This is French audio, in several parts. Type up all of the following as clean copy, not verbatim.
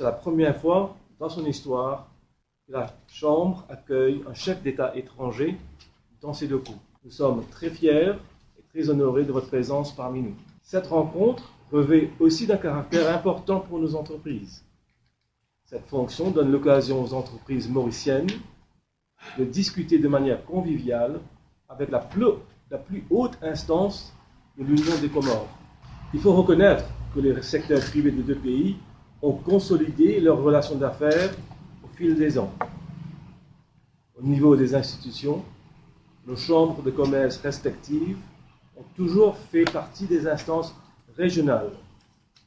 C'est la première fois dans son histoire que la Chambre accueille un chef d'État étranger dans ses locaux. Nous sommes très fiers et très honorés de votre présence parmi nous. Cette rencontre revêt aussi d'un caractère important pour nos entreprises. Cette fonction donne l'occasion aux entreprises mauriciennes de discuter de manière conviviale avec la plus haute instance de l'Union des Comores. Il faut reconnaître que les secteurs privés des deux pays ont consolidé leurs relations d'affaires au fil des ans. Au niveau des institutions, nos chambres de commerce respectives ont toujours fait partie des instances régionales,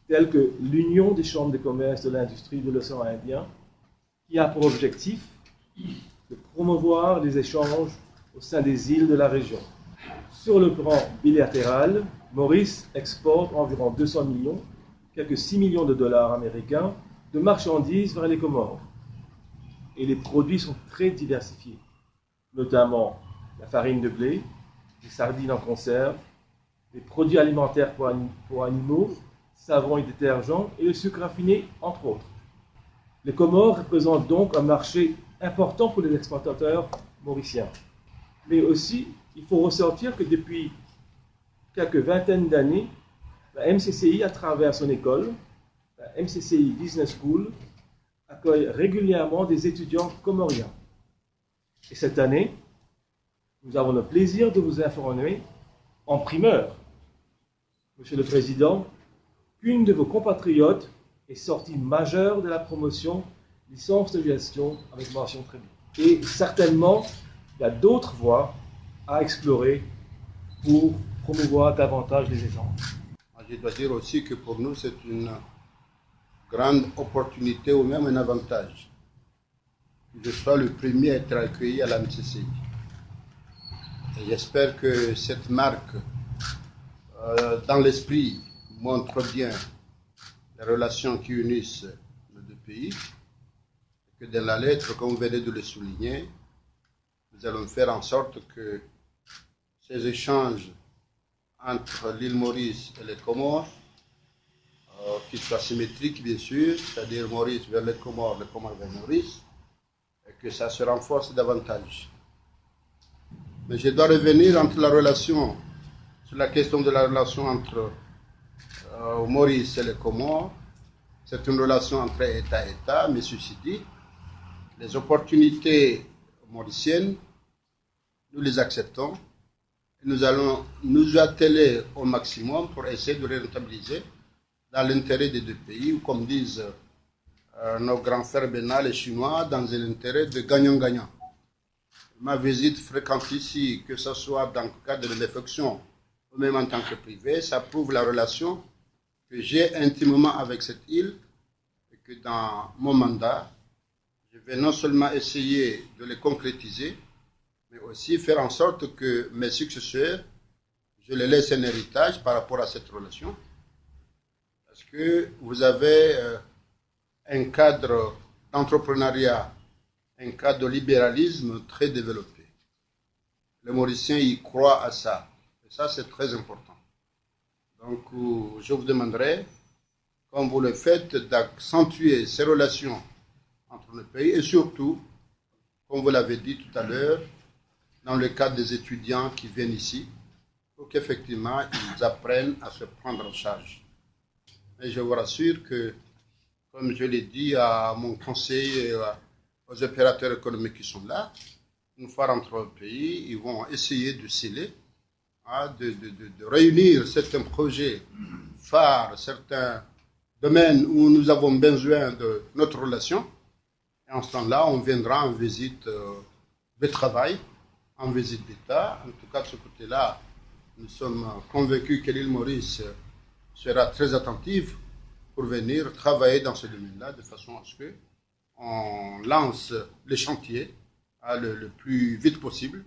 telles que l'Union des chambres de commerce de l'industrie de l'océan Indien, qui a pour objectif de promouvoir les échanges au sein des îles de la région. Sur le plan bilatéral, Maurice exporte environ 200 millions, quelques 6 millions de dollars américains, de marchandises vers les Comores. Et les produits sont très diversifiés, notamment la farine de blé, les sardines en conserve, les produits alimentaires pour animaux, savons et détergents et le sucre raffiné, entre autres. Les Comores représentent donc un marché important pour les exportateurs mauriciens. Mais aussi, il faut ressortir que depuis quelques vingtaines d'années, la MCCI, à travers son école, la MCCI Business School, accueille régulièrement des étudiants comoriens. Et cette année, nous avons le plaisir de vous informer, en primeur, Monsieur le Président, qu'une de vos compatriotes est sortie majeure de la promotion licence de gestion avec mention très bien. Et certainement, il y a d'autres voies à explorer pour promouvoir davantage les échanges. Je dois dire aussi que pour nous, c'est une grande opportunité ou même un avantage que je sois le premier à être accueilli à la MCCI. Et j'espère que cette marque, dans l'esprit, montre bien les relations qui unissent nos deux pays. Et que dans la lettre, comme vous venez de le souligner, nous allons faire en sorte que ces échanges entre l'île Maurice et les Comores, qu'ils soient symétriques bien sûr, c'est-à-dire Maurice vers les Comores vers Maurice, et que ça se renforce davantage. Mais je dois revenir sur la question de la relation entre Maurice et les Comores. C'est une relation entre État et État, mais ceci dit, les opportunités mauriciennes, nous les acceptons. Nous allons nous atteler au maximum pour essayer de les rentabiliser dans l'intérêt des deux pays, ou comme disent nos grands frères bénals et chinois, dans un intérêt de gagnant-gagnant. Ma visite fréquente ici, que ce soit dans le cadre de mes fonctions ou même en tant que privé, ça prouve la relation que j'ai intimement avec cette île et que dans mon mandat, je vais non seulement essayer de les concrétiser, mais aussi faire en sorte que mes successeurs, je les laisse un héritage par rapport à cette relation. Parce que vous avez un cadre d'entrepreneuriat, un cadre de libéralisme très développé. Les Mauriciens y croient à ça. Et ça, c'est très important. Donc, je vous demanderai, comme vous le faites, d'accentuer ces relations entre les pays et surtout, comme vous l'avez dit tout à l'heure, dans le cadre des étudiants qui viennent ici, pour qu'effectivement, ils apprennent à se prendre en charge. Et je vous rassure que, comme je l'ai dit à mon conseil et aux opérateurs économiques qui sont là, une fois rentrés au pays, ils vont essayer de sceller, de réunir certains projets phares, certains domaines où nous avons besoin de notre relation. Et en ce temps-là, on viendra en visite de travail, en visite d'État. En tout cas, de ce côté-là, nous sommes convaincus que l'île Maurice sera très attentive pour venir travailler dans ce domaine-là, de façon à ce qu'on lance les chantiers le plus vite possible.